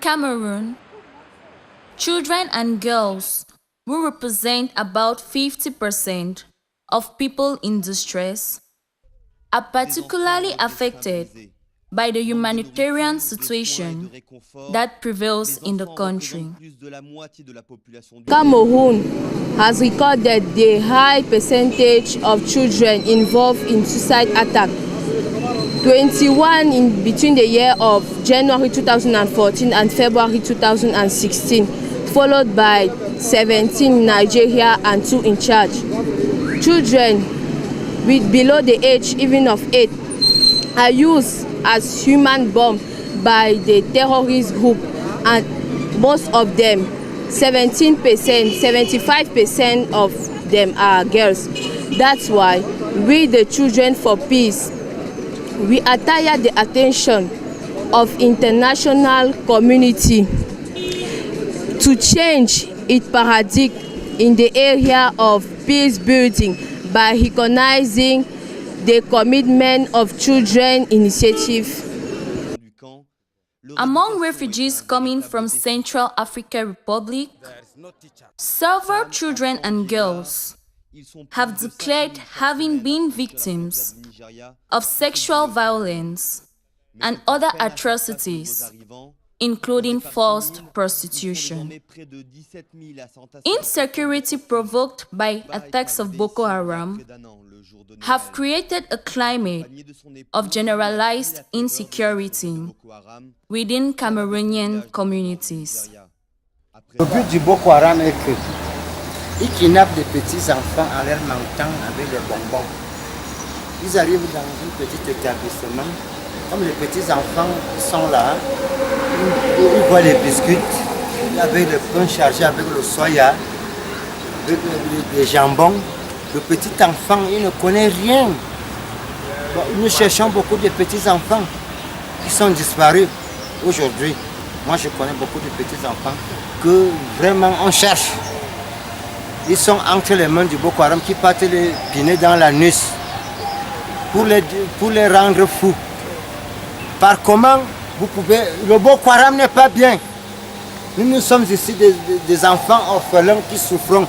Cameroon, children and girls will represent about 50% of people in distress, are particularly affected by the humanitarian situation that prevails in the country. Cameroon has recorded the high percentage of children involved in suicide attacks. 21 in between the year of January 2014 and February 2016, followed by 17 in Nigeria and 2 in Chad. Children with below the age even of 8 are used as human bombs by the terrorist group, and most of them, 17%, 75% of them are girls. That's why we, the Children for Peace, we attire the attention of international community to change its paradigm in the area of peace building by recognizing the commitment of children initiative. Among refugees coming from Central African Republic, several children and girls have declared having been victims of sexual violence and other atrocities, including forced prostitution. Insecurity provoked by attacks of Boko Haram have created a climate of generalized insecurity within Cameroonian communities. Le but du Boko Haram est que ils kidnappent des petits enfants en leur mentant avec des bonbons. Ils arrivent dans un petit établissement, comme les petits enfants sont là, ils voient les biscuits avec le pain chargé avec le soya, avec les jambons. Le petit enfant, il ne connaît rien. Nous cherchons beaucoup de petits enfants qui sont disparus aujourd'hui. Moi, je connais beaucoup de petits enfants que vraiment on cherche. Ils sont entre les mains du Boko Haram qui partent les piner dans la nuit pour les rendre fous. Par comment vous pouvez... Le Boko Haram n'est pas bien. Nous sommes ici des enfants orphelins qui souffrent.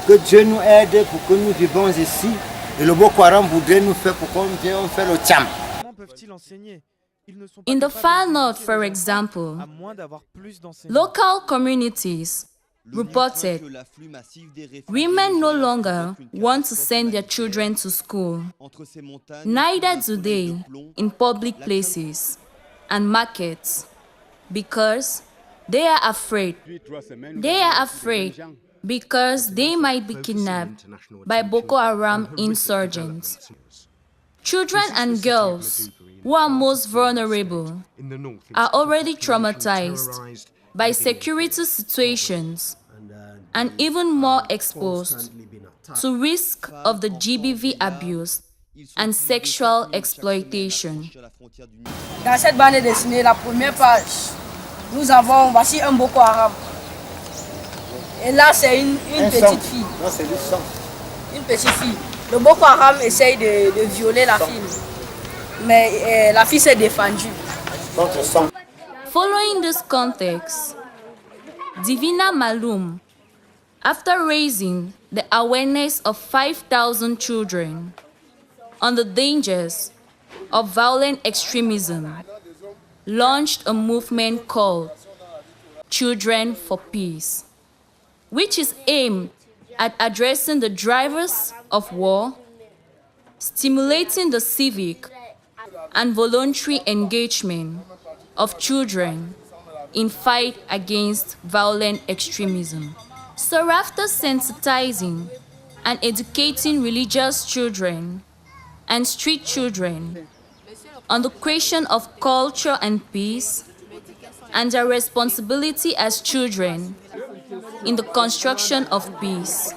Que Dieu nous aide pour que nous vivons ici. Et le Boko Haram voudrait nous faire pour qu'on vienne faire le tcham. In the far north, for example, local communities reported women no longer want to send their children to school. Neither do they in public places and markets because they are afraid. They are afraid because they might be kidnapped by Boko Haram insurgents. Children and girls who are most vulnerable are already traumatized by security situations and even more exposed to risk of the GBV abuse and sexual exploitation. Dans cette bande dessinée, la première page, nous avons, voici un Boko Haram. Et là, c'est une petite fille. Non, c'est du sang. Une petite fille. Le Boko Haram essaye de violer la fille. Mais la fille s'est défendue. Contre sang. Following this context, Divina Maloum, after raising the awareness of 5,000 children on the dangers of violent extremism, launched a movement called Children for Peace, which is aimed at addressing the drivers of war, stimulating the civic and voluntary engagement of children in fight against violent extremism. So after sensitizing and educating religious children and street children on the question of culture and peace and their responsibility as children in the construction of peace.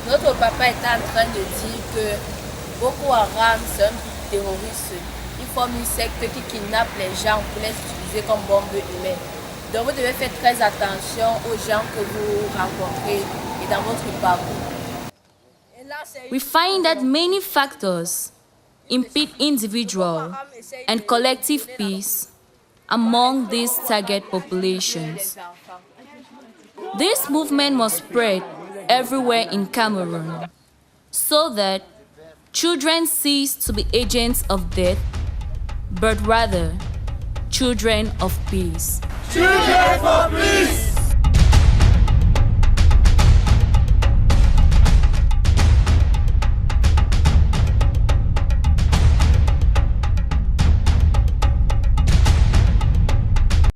Notre papa était en train de dire que Boko Haram, c'est un terroriste. Il forme une secte qui kidnappe les gens pour les utiliser comme bombes humaines. Donc vous devez faire très attention aux gens que vous rencontrez et dans votre parcours. We find that many factors impede individual and collective peace among these target populations. This movement must spread everywhere in Cameroon so that children cease to be agents of death, but rather children of peace. Children for peace!